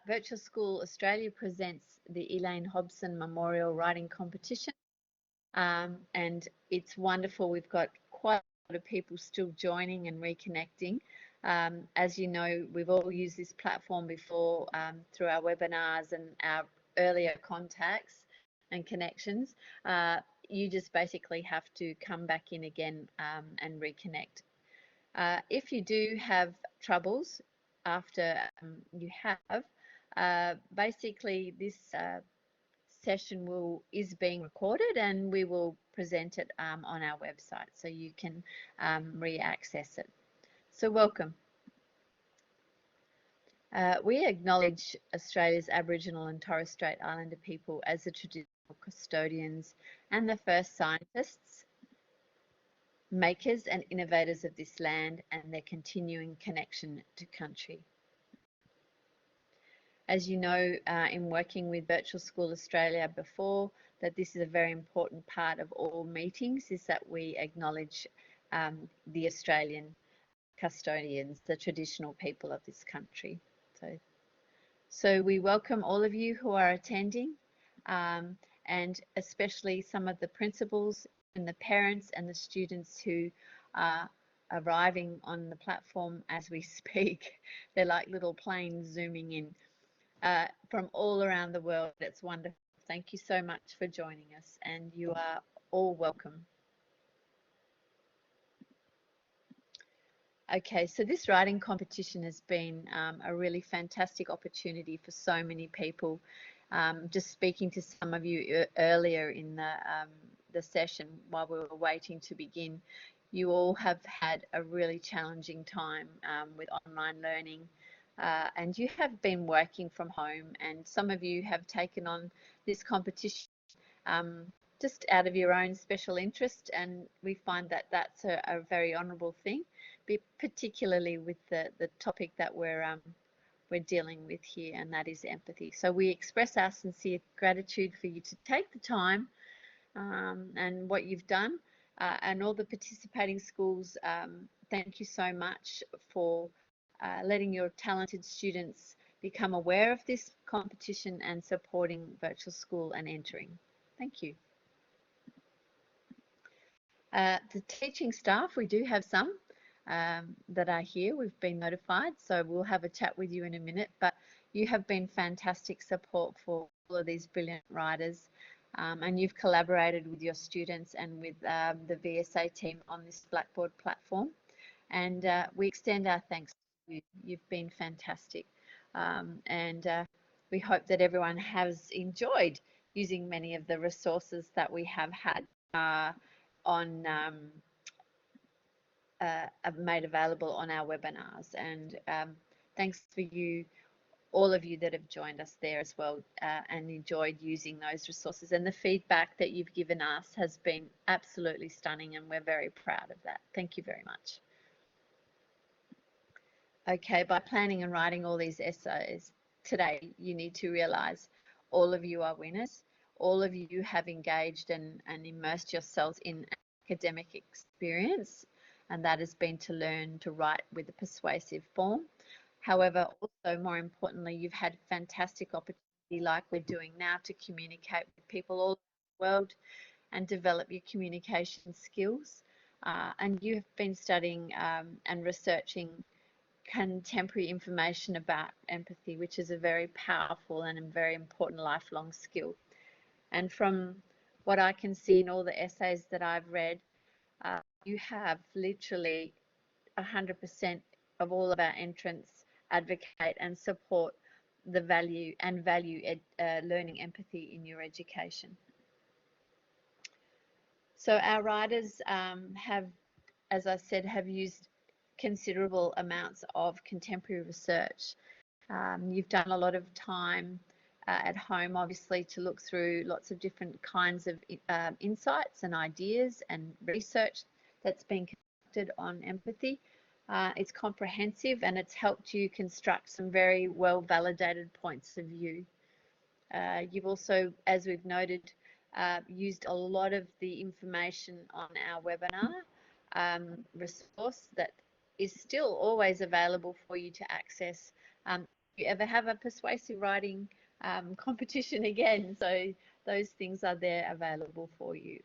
Virtual School Australia presents the Elaine Hobson Memorial Writing Competition, and it's wonderful. We've got quite a lot of people still joining and reconnecting. As you know, we've all used this platform before through our webinars and our earlier contacts and connections. You just basically have to come back in again and reconnect. If you do have troubles after you have, basically this session is being recorded and we will present it on our website so you can re-access it. So welcome. We acknowledge Australia's Aboriginal and Torres Strait Islander people as the traditional custodians and the first scientists, makers and innovators of this land and their continuing connection to country. As you know, in working with Virtual School Australia before, that this is a very important part of all meetings, is that we acknowledge the Australian custodians, the traditional people of this country. So we welcome all of you who are attending, and especially some of the principals and the parents and the students who are arriving on the platform as we speak. They're like little planes zooming in from all around the world. It's wonderful. Thank you so much for joining us, and you are all welcome. Okay, so this writing competition has been a really fantastic opportunity for so many people. Just speaking to some of you earlier in the session while we were waiting to begin, you all have had a really challenging time with online learning, and you have been working from home, and some of you have taken on this competition just out of your own special interest, and we find that that's a very honourable thing, particularly with the topic that we're dealing with here, and that is empathy. So we express our sincere gratitude for you to take the time and what you've done, and all the participating schools. Thank you so much for letting your talented students become aware of this competition and supporting Virtual School and entering. Thank you. The teaching staff, we do have some that are here. We've been notified, so we'll have a chat with you in a minute, but you have been fantastic support for all of these brilliant writers, and you've collaborated with your students and with the VSA team on this Blackboard platform, and we extend our thanks to you. You've been fantastic, and we hope that everyone has enjoyed using many of the resources that we have had made available on our webinars, and thanks for you, all of you that have joined us there as well, and enjoyed using those resources, and the feedback that you've given us has been absolutely stunning, and we're very proud of that. Thank you very much. Okay, by planning and writing all these essays today, you need to realize all of you are winners. All of you have engaged and immersed yourselves in academic experience, and that has been to learn to write with a persuasive form. However, also more importantly, you've had fantastic opportunity like we're doing now to communicate with people all over the world and develop your communication skills. And you have been studying and researching contemporary information about empathy, which is a very powerful and a very important lifelong skill. And from what I can see in all the essays that I've read, you have literally 100% of all of our entrants advocate and support the value learning empathy in your education. So our writers have, as I said, have used considerable amounts of contemporary research. You've done a lot of time at home, obviously, to look through lots of different kinds of insights and ideas and research that's been conducted on empathy. It's comprehensive, and it's helped you construct some very well validated points of view. You've also, as we've noted, used a lot of the information on our webinar resource that is still always available for you to access you ever have a persuasive writing competition again. So those things are there available for you.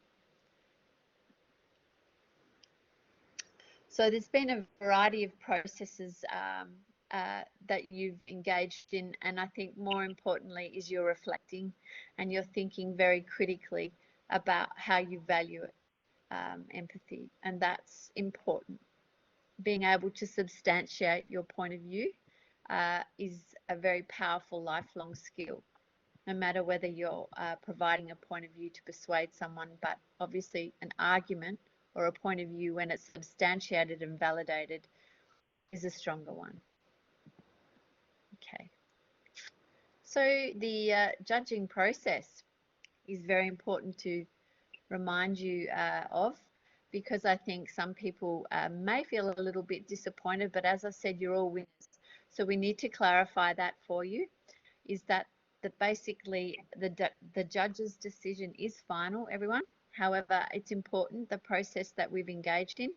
So there's been a variety of processes that you've engaged in, and I think more importantly is you're reflecting and you're thinking very critically about how you value it, empathy, and that's important. Being able to substantiate your point of view is a very powerful lifelong skill, no matter whether you're providing a point of view to persuade someone, but obviously an argument or a point of view, when it's substantiated and validated, is a stronger one. Okay. So the judging process is very important to remind you of, because I think some people may feel a little bit disappointed, but as I said, you're all winners. So we need to clarify that for you, is that basically the judge's decision is final, everyone. However, it's important, the process that we've engaged in.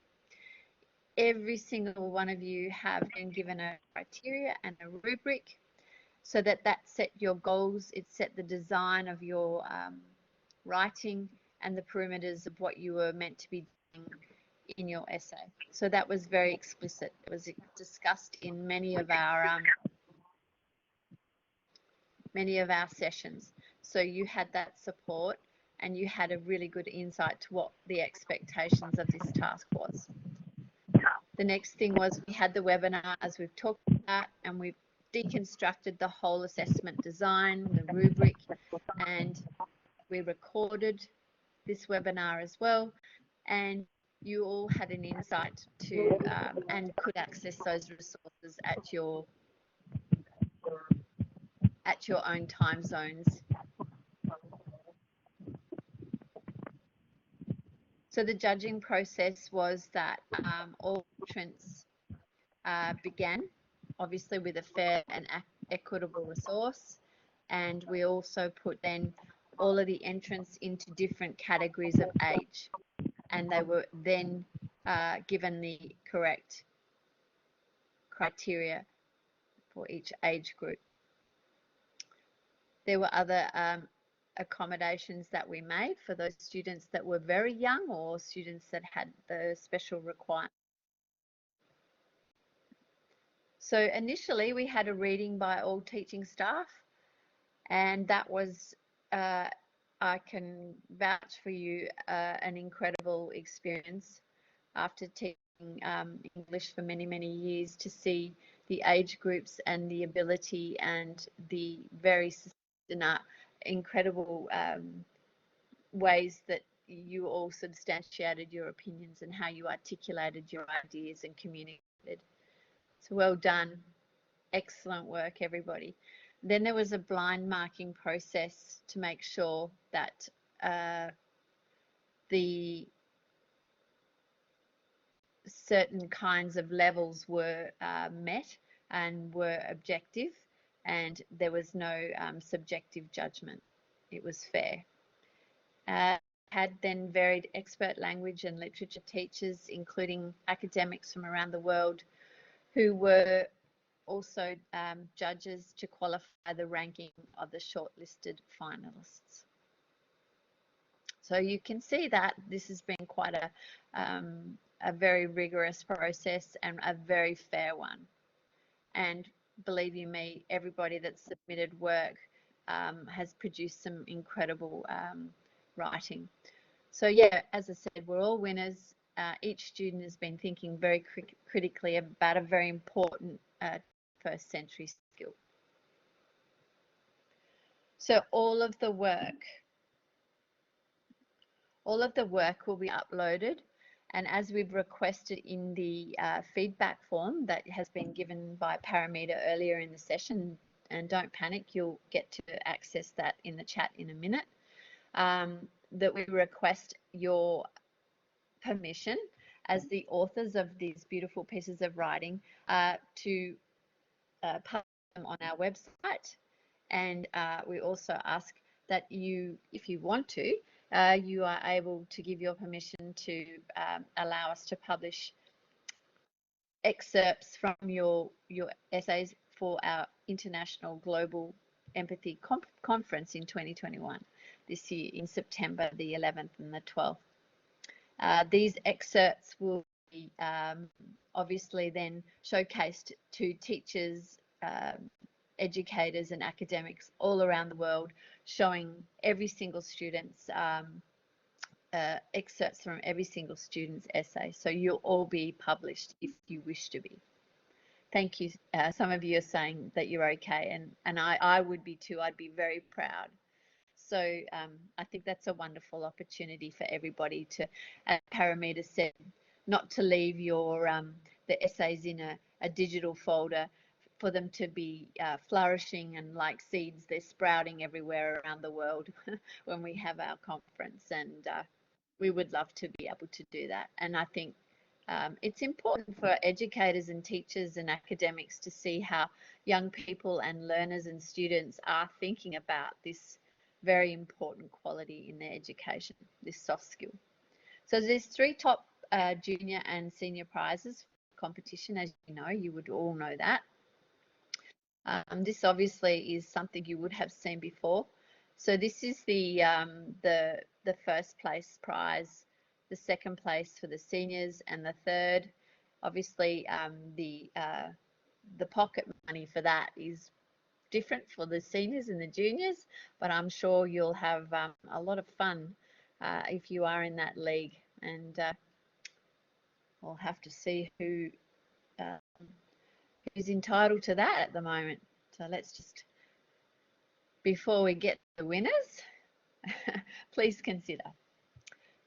Every single one of you have been given a criteria and a rubric, so that set your goals, it set the design of your writing and the perimeters of what you were meant to be doing in your essay. So that was very explicit. It was discussed in many of our sessions. So you had that support and you had a really good insight to what the expectations of this task was. The next thing was we had the webinar, as we've talked about, and we've deconstructed the whole assessment design, the rubric, and we recorded this webinar as well. And you all had an insight to and could access those resources at your own time zones. So the judging process was that all entrants began, obviously, with a fair and equitable resource, and we also put then all of the entrants into different categories of age, and they were then given the correct criteria for each age group. There were other accommodations that we made for those students that were very young or students that had the special requirements. So initially we had a reading by all teaching staff, and that was, I can vouch for you, an incredible experience after teaching English for many, many years, to see the age groups and the ability and the very incredible ways that you all substantiated your opinions and how you articulated your ideas and communicated. So well done. Excellent work, everybody. Then there was a blind marking process to make sure that the certain kinds of levels were met and were objective, and there was no subjective judgment. It was fair. Had then varied expert language and literature teachers, including academics from around the world, who were also judges to qualify the ranking of the shortlisted finalists. So you can see that this has been quite a very rigorous process and a very fair one. And believe you me, everybody that submitted work has produced some incredible writing. So yeah, as I said, we're all winners. Each student has been thinking very critically about a very important first century skill. So all of the work will be uploaded, and as we've requested in the feedback form that has been given by Paramita earlier in the session, and don't panic, you'll get to access that in the chat in a minute, that we request your permission as the authors of these beautiful pieces of writing to publish them on our website. And we also ask that you, if you want to, you are able to give your permission to allow us to publish excerpts from your essays for our International Global Empathy Conference in 2021, this year in September the 11th and the 12th. These excerpts will be obviously then showcased to teachers, educators and academics all around the world, showing every single student's excerpts from every single student's essay. So you'll all be published if you wish to be. Thank you. Some of you are saying that you're okay, and I would be too. I'd be very proud. So I think that's a wonderful opportunity for everybody to, as Paramita said, not to leave your the essays in a digital folder, for them to be flourishing and like seeds, they're sprouting everywhere around the world when we have our conference, and we would love to be able to do that. And I think it's important for educators and teachers and academics to see how young people and learners and students are thinking about this very important quality in their education, this soft skill. So there's 3 top junior and senior prizes for competition, as you know, you would all know that. This obviously is something you would have seen before. So this is the first place prize, the second place for the seniors, and the third. Obviously, the pocket money for that is different for the seniors and the juniors, but I'm sure you'll have a lot of fun if you are in that league, and we'll have to see who's entitled to that at the moment. So let's just, before we get the winners, please consider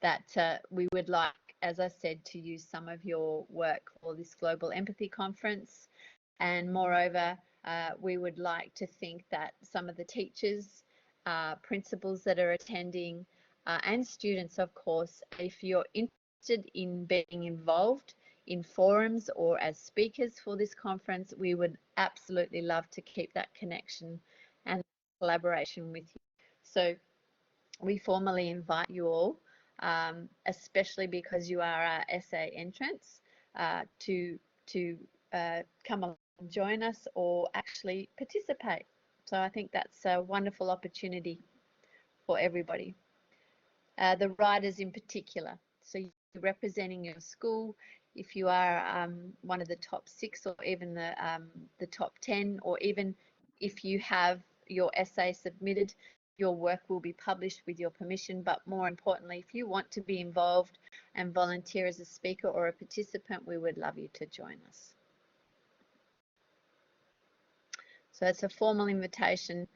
that we would like, as I said, to use some of your work for this Global Empathy Conference. And moreover, we would like to think that some of the teachers, principals that are attending, and students, of course, if you're interested in being involved in forums or as speakers for this conference, we would absolutely love to keep that connection and collaboration with you. So we formally invite you all, especially because you are our essay entrants, to come along and join us or actually participate. So I think that's a wonderful opportunity for everybody. The writers in particular, so you're representing your school. If you are one of the top 6 or even the top 10, or even if you have your essay submitted, your work will be published with your permission. But more importantly, if you want to be involved and volunteer as a speaker or a participant, we would love you to join us. So it's a formal invitation,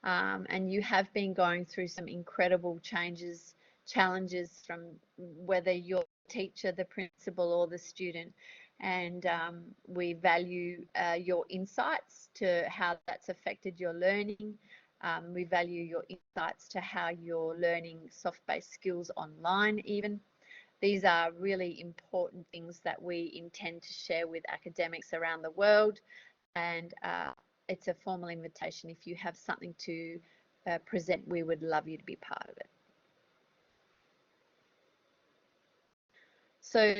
and you have been going through some incredible challenges from whether you're the teacher, the principal, or the student, and we value your insights to how that's affected your learning. We value your insights to how you're learning soft-based skills online even. These are really important things that we intend to share with academics around the world, and it's a formal invitation. If you have something to present, we would love you to be part of it. So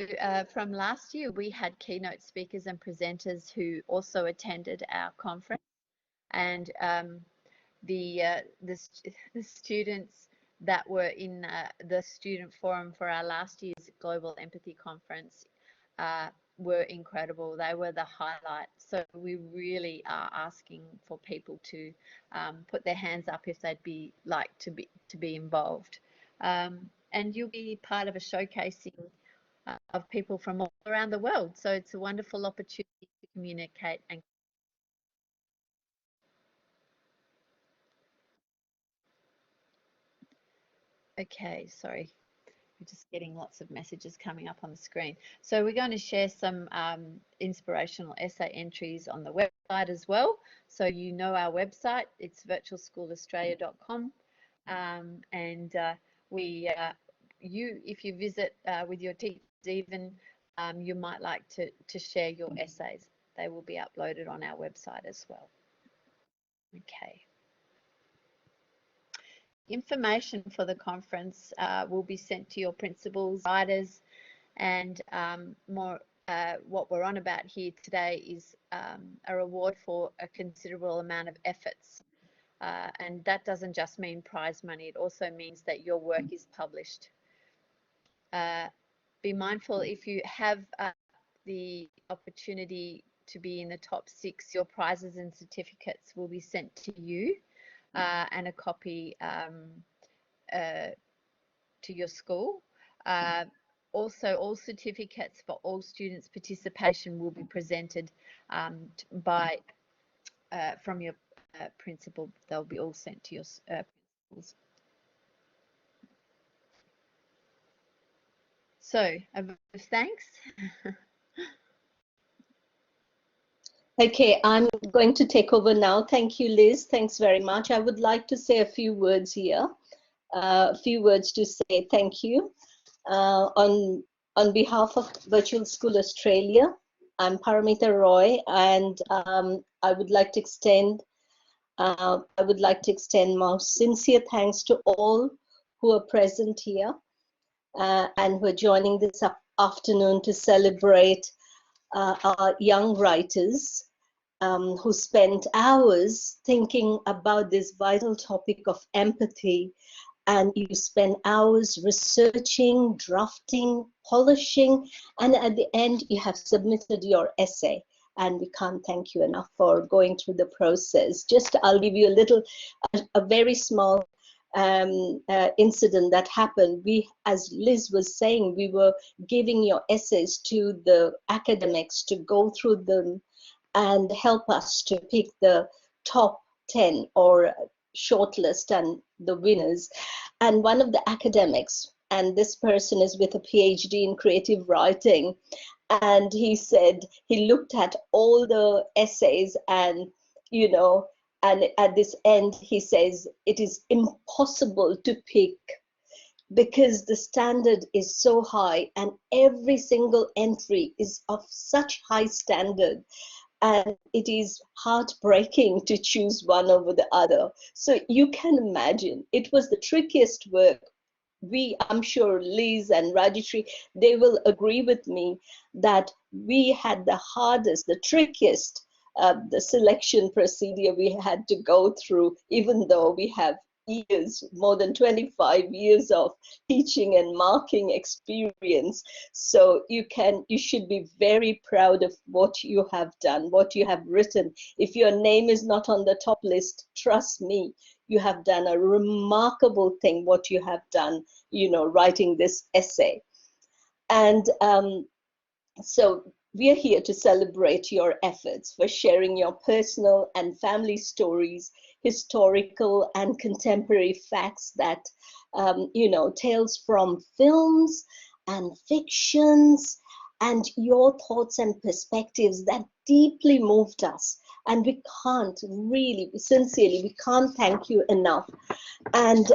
from last year, we had keynote speakers and presenters who also attended our conference, and the students that were in the student forum for our last year's Global Empathy Conference were incredible. They were the highlight. So we really are asking for people to put their hands up if they'd like to be involved. And you'll be part of a showcasing of people from all around the world. So it's a wonderful opportunity to communicate. And okay, sorry. We're just getting lots of messages coming up on the screen. So we're going to share some inspirational essay entries on the website as well. So you know our website, it's virtualschoolaustralia.com. And if you visit with your teachers even, you might like to share your essays. They will be uploaded on our website as well. Okay. Information for the conference will be sent to your principals, writers, and more what we're on about here today is a reward for a considerable amount of efforts. And that doesn't just mean prize money, it also means that your work is published. Be mindful, if you have the opportunity to be in the top 6, your prizes and certificates will be sent to you, and a copy to your school. Also, all certificates for all students' participation will be presented from your principal. They'll be all sent to your principals. So, a vote of thanks. Okay, I'm going to take over now. Thank you, Liz. Thanks very much. I would like to say a few words here, a few words to say thank you. On behalf of Virtual School Australia, I'm Paramita Roy, and I would like to extend my sincere thanks to all who are present here and who are joining this afternoon to celebrate our young writers who spent hours thinking about this vital topic of empathy. And you spend hours researching, drafting, polishing, and at the end you have submitted your essay. And we can't thank you enough for going through the process. I'll give you a very small incident that happened. As Liz was saying, we were giving your essays to the academics to go through them and help us to pick the top 10 or shortlist and the winners. And one of the academics, and this person is with a PhD in creative writing, and he said he looked at all the essays and, and at this end he says it is impossible to pick because the standard is so high and every single entry is of such high standard. And it is heartbreaking to choose one over the other. So you can imagine, it was the trickiest work. I'm sure Liz and Rajeshri, they will agree with me that we had the hardest, the trickiest, the selection procedure we had to go through, even though we have years, more than 25 years of teaching and marking experience. So you should be very proud of what you have done, what you have written. If your name is not on the top list, trust me, you have done a remarkable thing, what you have done, writing this essay. And so we are here to celebrate your efforts for sharing your personal and family stories, historical and contemporary facts that, tales from films and fictions, and your thoughts and perspectives that deeply moved us. And we can't really, sincerely, we can't thank you enough. And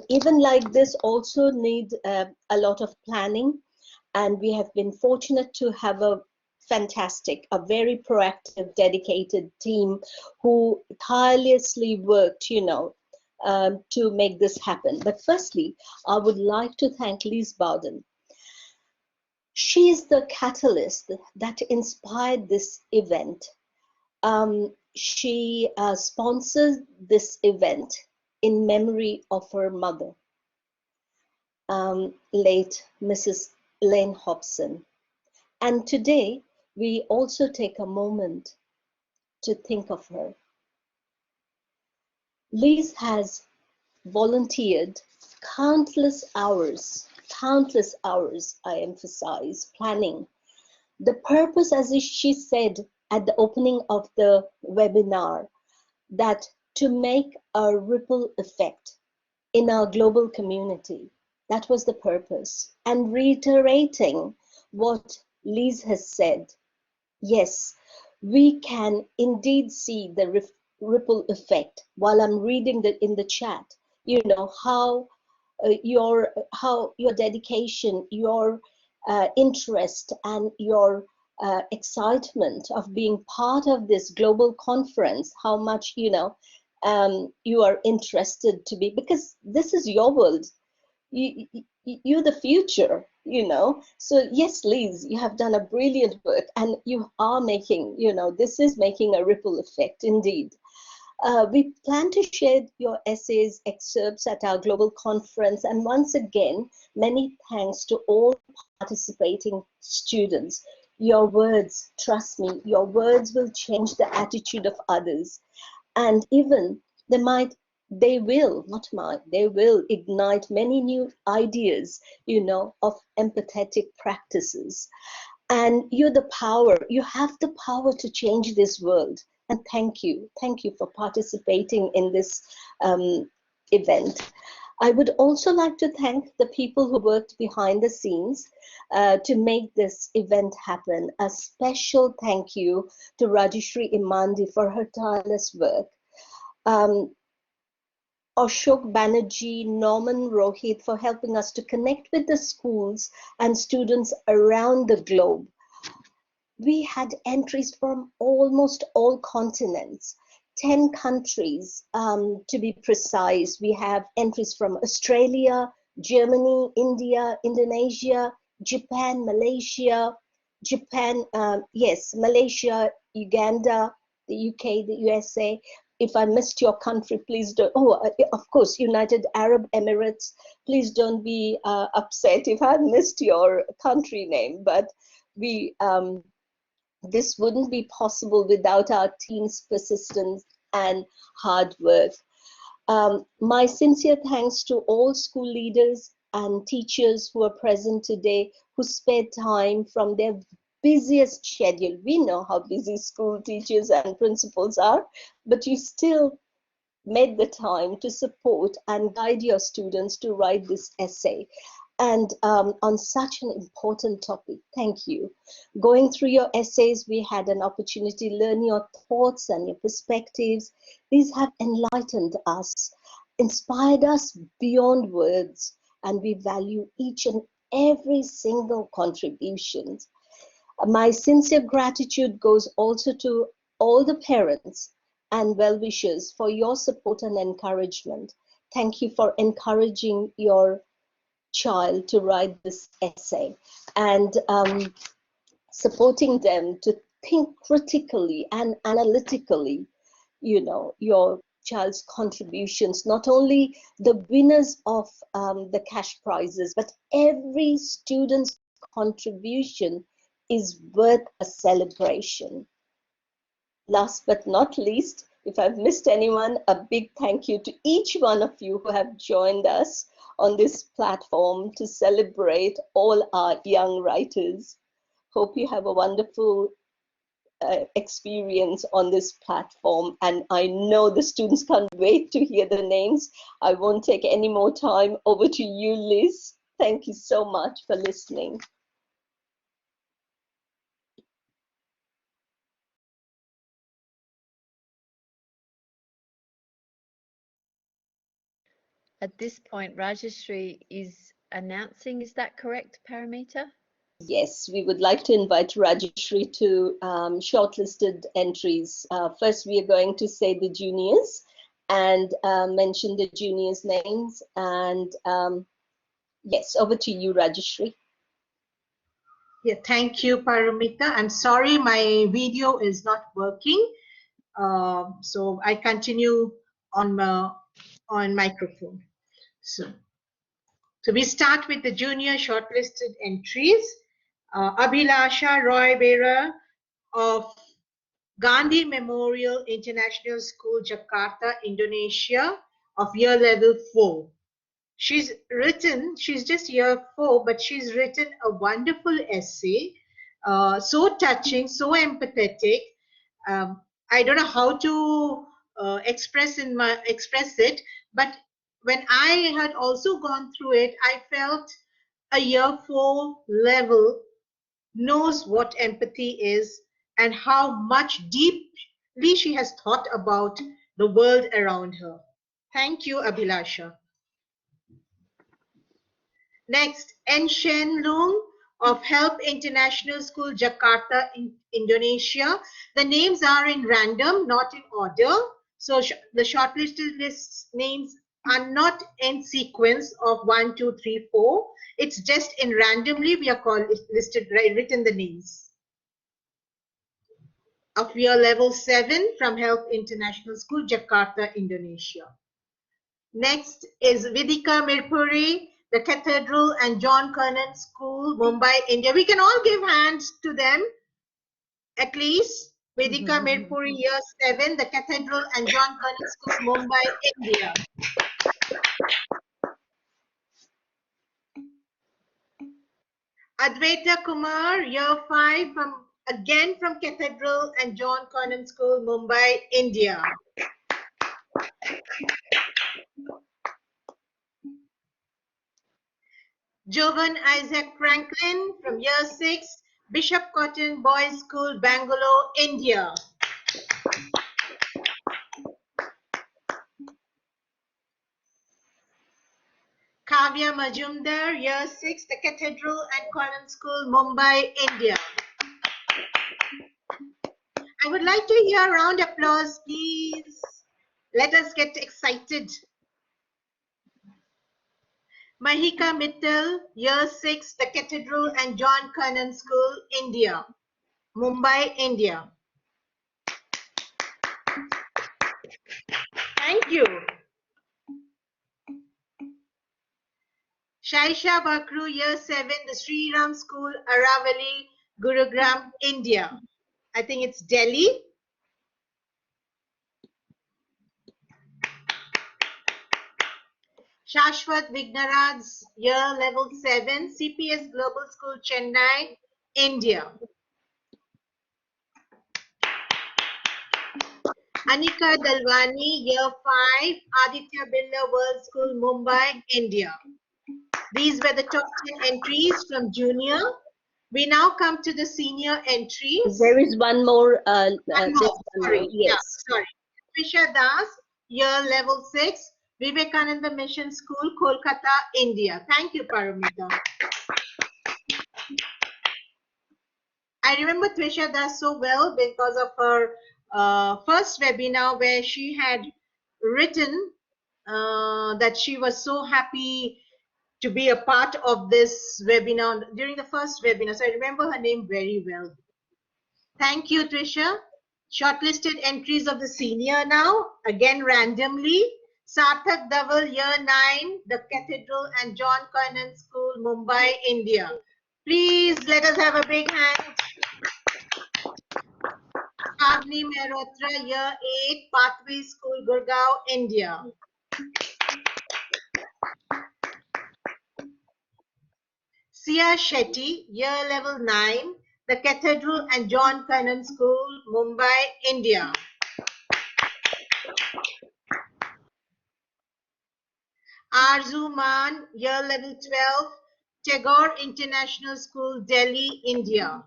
even like this also need a lot of planning. And we have been fortunate to have a very proactive, dedicated team who tirelessly worked, to make this happen. But firstly, I would like to thank Liz Bowden. She is the catalyst that inspired this event. She sponsored this event in memory of her mother, late Mrs. Elaine Hobson. And today, we also take a moment to think of her. Liz has volunteered countless hours, I emphasize, planning. The purpose, as she said at the opening of the webinar, that to make a ripple effect in our global community. That was the purpose. And reiterating what Liz has said, yes, we can indeed see the ripple effect. While I'm reading in the chat, how your dedication, your interest, and your excitement of being part of this global conference, how much you are interested to be, because this is your world. You're the future. you know. So yes, Liz, you have done a brilliant work, and you are making, you know, this is making a ripple effect indeed. We plan to share your essays, excerpts at our global conference. And once again, many thanks to all participating students. Your words, trust me, your words will change the attitude of others. And even they will, not might, they will ignite many new ideas, you know, of empathetic practices. And you have the power to change this world. And thank you for participating in this event. I would also like to thank the people who worked behind the scenes to make this event happen. A special thank you to Rajeshri Imandi for her tireless work. Ashok Banerjee, Norman Rohit for helping us to connect with the schools and students around the globe. We had entries from almost all continents, 10 countries to be precise. We have entries from Australia, Germany, India, Indonesia, Japan, Malaysia, Malaysia, Uganda, the UK, the USA. If I missed your country, please don't, of course, United Arab Emirates, please don't be upset if I missed your country name, but this wouldn't be possible without our team's persistence and hard work. My sincere thanks to all school leaders and teachers who are present today, who spared time from their busiest schedule. We know how busy school teachers and principals are, but you still made the time to support and guide your students to write this essay. And on such an important topic, thank you. Going through your essays, we had an opportunity to learn your thoughts and your perspectives. These have enlightened us, inspired us beyond words, and we value each and every single contribution. My sincere gratitude goes also to all the parents and well-wishers for your support and encouragement. Thank you for encouraging your child to write this essay and supporting them to think critically and analytically, you know, your child's contributions, not only the winners of the cash prizes, but every student's contribution is worth a celebration. Last but not least, if I've missed anyone, a big thank you to each one of you who have joined us on this platform to celebrate all our young writers. Hope you have a wonderful experience on this platform, and I know the students can't wait to hear the names. I won't take any more time. Over to you, Liz. Thank you so much for listening. At this point, Rajeshri is announcing, is that correct, Paramita? Yes, we would like to invite Rajeshri to shortlisted entries. First, we are going to say the juniors and mention the juniors' names. And yes, over to you, Rajeshri. Yeah, thank you, Paramita. I'm sorry, my video is not working. So I continue on microphone. So we start with the junior shortlisted entries. Abhilasha Roy Bera of Gandhi Memorial International School, Jakarta, Indonesia, of year level 4. She's just year 4, but she's written a wonderful essay, so touching, so empathetic. I don't know how to express it, but when I had also gone through it, I felt a year 4 level knows what empathy is and how much deeply she has thought about the world around her. Thank you, Abhilasha. Next, En Shen Lung of Help International School, Jakarta, Indonesia. The names are in random, not in order. So the shortlisted list names are not in sequence of 1, 2, 3, 4. It's just in randomly we are listed, written the names of your level 7 from Health International School, Jakarta, Indonesia. Next is Vidika Mirpuri, the Cathedral and John Kernan School, Mumbai, India. We can all give hands to them, at least. Vedika Mirpuri, year 7, the Cathedral and John Kernan School, Mumbai, India. Advaita Kumar, year 5, again from Cathedral and John Kernan School, Mumbai, India. Jovan Isaac Franklin from year 6, Bishop Cotton Boys School, Bangalore, India. Kavya Majumdar, year 6, the Cathedral and Kernan School, Mumbai, India. I would like to hear a round of applause, please. Let us get excited. Mahika Mittal, year 6, the Cathedral and John Kernan School, India, Mumbai, India. Thank you. Shaisha Bakru, year 7, the Sri Ram School, Aravali, Gurugram, India. I think it's Delhi. Shashwat Vignaraj, year level 7, CPS Global School, Chennai, India. Anika Dalwani, year 5, Aditya Birla World School, Mumbai, India. These were the top 10 entries from junior. We now come to the senior entries. There is one more. Sorry. Yes. Yeah, sorry. Trisha Das, year level 6, Vivekananda Mission School, Kolkata, India. Thank you, Paramita. I remember Trisha Das so well because of her first webinar where she had written that she was so happy to be a part of this webinar during the first webinar. So I remember her name very well. Thank you, Trisha. Shortlisted entries of the senior now, again randomly. Sarthak Dhaval, year 9, the Cathedral and John Kernan School, Mumbai, India. Please let us have a big hand. Pavni Mehrotra, year 8, Pathway School, Gurgaon, India. Sia Shetty, year level 9, the Cathedral and John Kernan School, Mumbai, India. Arzu Man, year level 12, Tagore International School, Delhi, India.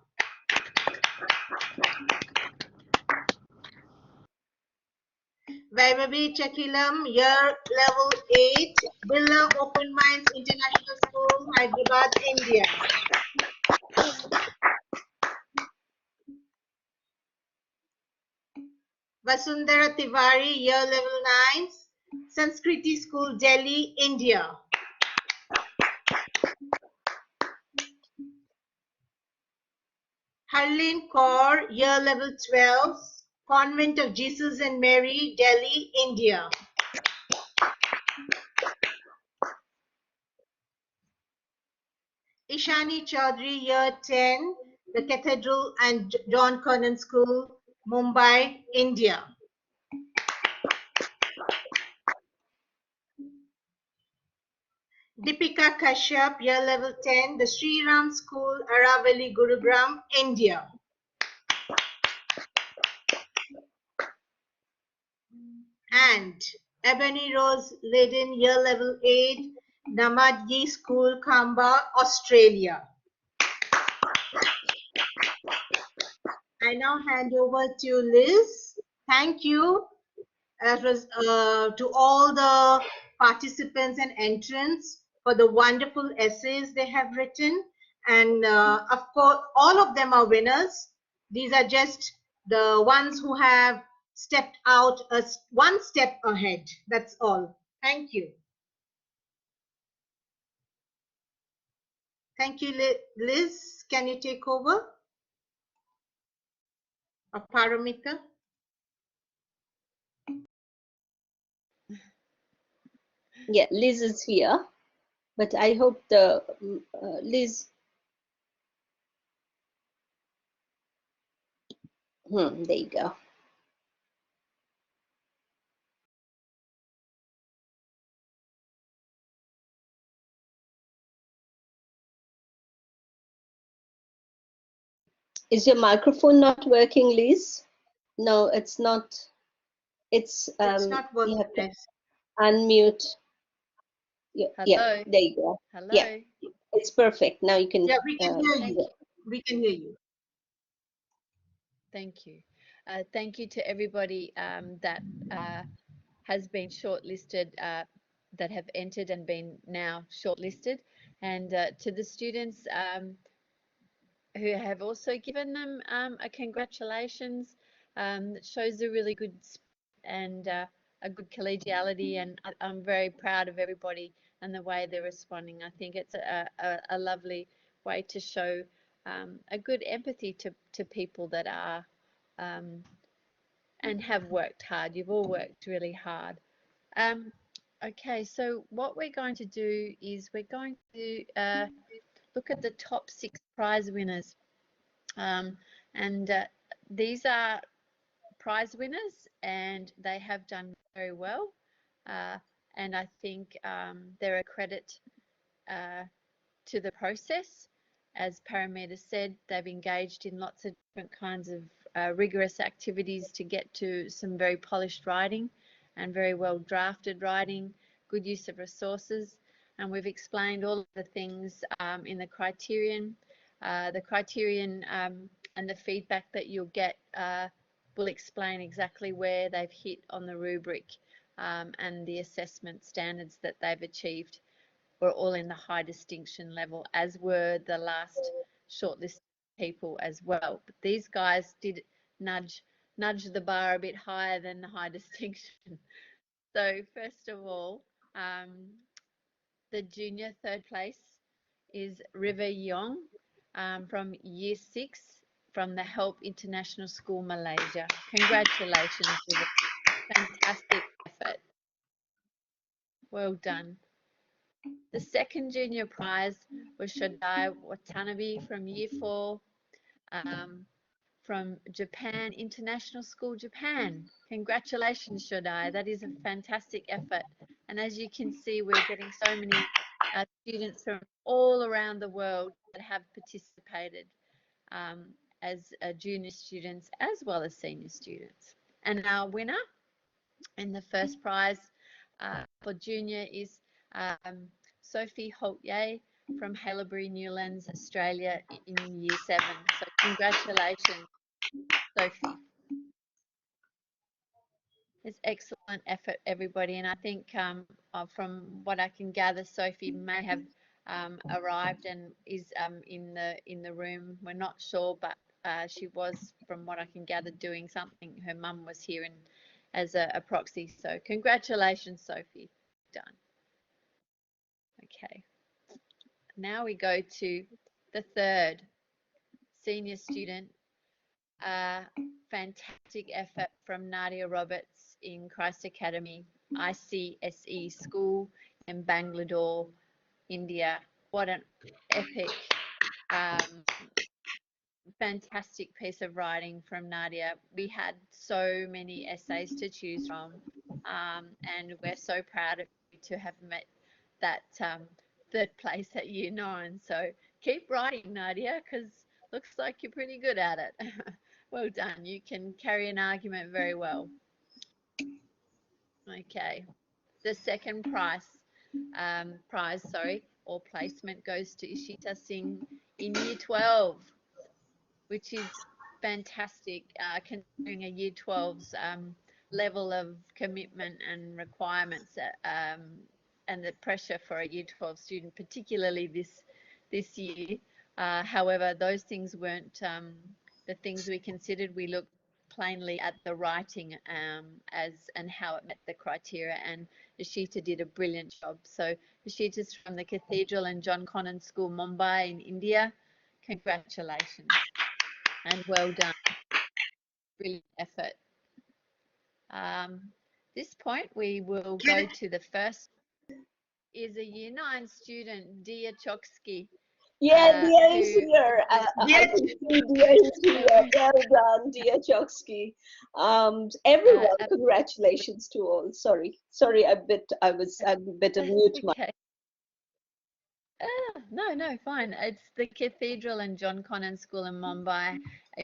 Vaibhavi Chakilam, year level 8, Birla Open Minds International School, Hyderabad, India. Vasundhara Tiwari, year level 9, Sanskriti School, Delhi, India. Harleen Kaur, year level 12, Convent of Jesus and Mary, Delhi, India. Ishani Chaudhary, year 10, the Cathedral and John Kernan School, Mumbai, India. Deepika Kashyap, year level 10, the Sri Ram School, Aravali, Gurugram, India. And Ebony Rose Lydon, year level 8, Namadgi School, Kamba, Australia. I now hand over to Liz. Thank you. That was to all the participants and entrants for the wonderful essays they have written. And of course, all of them are winners. These are just the ones who have stepped out one step ahead. That's all. Thank you. Thank you, Liz. Can you take over? Or Paramita? Yeah, Liz is here, but I hope the Liz. There you go. Is your microphone not working, Liz? No, it's not. It's Not you working, have to Liz. unmute. Yeah, Hello. there you go. Yeah, Hello. it's perfect. Now you can. Yeah, we can hear Thank you. you. We can hear you. Thank you. Thank you to everybody that has been shortlisted, that have entered and been now shortlisted, and to the students who have also given them a congratulations. That shows a really good and a good collegiality, and I'm very proud of everybody and the way they're responding. I think it's a lovely way to show a good empathy to people that are and have worked hard. You've all worked really hard. Okay, so what we're going to do is we're going to look at the top 6 prize winners. And these are prize winners, and they have done very well. And I think they're a credit to the process. As Paramita said, they've engaged in lots of different kinds of rigorous activities to get to some very polished writing and very well drafted writing, good use of resources. And we've explained all of the things in the criterion. The criterion and the feedback that you'll get will explain exactly where they've hit on the rubric and the assessment standards that they've achieved. Were all in the high distinction level, as were the last shortlisted people as well. But these guys did nudge the bar a bit higher than the high distinction. So first of all, the junior third place is River Yong from Year 6 from the Help International School, Malaysia. Congratulations, River. Fantastic effort. Well done. The second junior prize was Shodai Watanabe from Year 4 from Japan International School, Japan. Congratulations, Shodai. That is a fantastic effort. And as you can see, we're getting so many students from all around the world that have participated as junior students as well as senior students. And our winner in the first prize for junior is Sophie Holtye from Haileybury, Newlands, Australia in Year 7. So congratulations, Sophie. It's excellent effort, everybody, and I think from what I can gather, Sophie may have arrived and is in the room. We're not sure, but she was, from what I can gather, doing something. Her mum was here and as a proxy. So congratulations, Sophie. Done. Okay. Now we go to the third senior student. Fantastic effort from Nadia Roberts in Christ Academy ICSE School in Bangalore, India. What an epic, fantastic piece of writing from Nadia. We had so many essays to choose from, and we're so proud of you to have met that third place at Year 9. So keep writing, Nadia, because looks like you're pretty good at it. Well done. You can carry an argument very well. Okay. The second prize, or placement goes to Ishita Singh in Year 12, which is fantastic considering a Year 12's level of commitment and requirements and the pressure for a Year 12 student, particularly this year. However, those things weren't the things we considered. We looked plainly at the writing and how it met the criteria, and Ishita did a brilliant job. So Ishita's from the Cathedral and John Connon School, Mumbai in India. Congratulations and well done. Brilliant effort. This point we will go to the first is a Year 9 student, Dia Choksky. Yeah, Dia is who here. I can see Dia is here. Well done, Dia Choksky. Everyone, congratulations to all. Sorry, I'm a bit of mute. Okay. No, fine. It's the Cathedral and John Connon School in Mumbai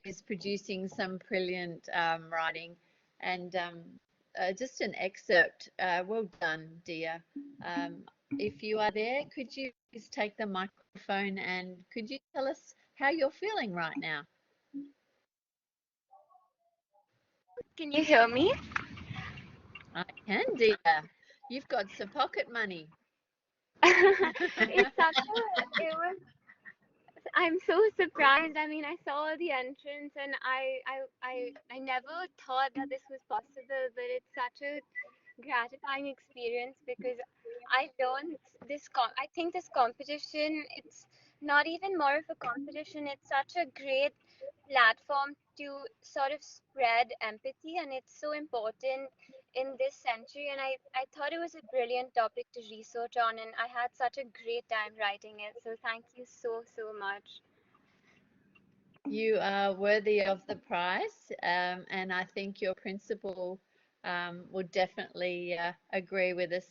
is producing some brilliant writing, and just an excerpt. Well done, dear. If you are there, could you please take the microphone and could you tell us how you're feeling right now? Can you hear me? I can, dear. You've got some pocket money. I'm so surprised. I mean, I saw the entrance and I never thought that this was possible, but it's such a gratifying experience because I learned I think this competition, it's not even more of a competition, it's such a great platform to sort of spread empathy, and it's so important in this century. And I thought it was a brilliant topic to research on, and I had such a great time writing it. So thank you so much. You are worthy of the prize, and I think your principal would definitely agree with us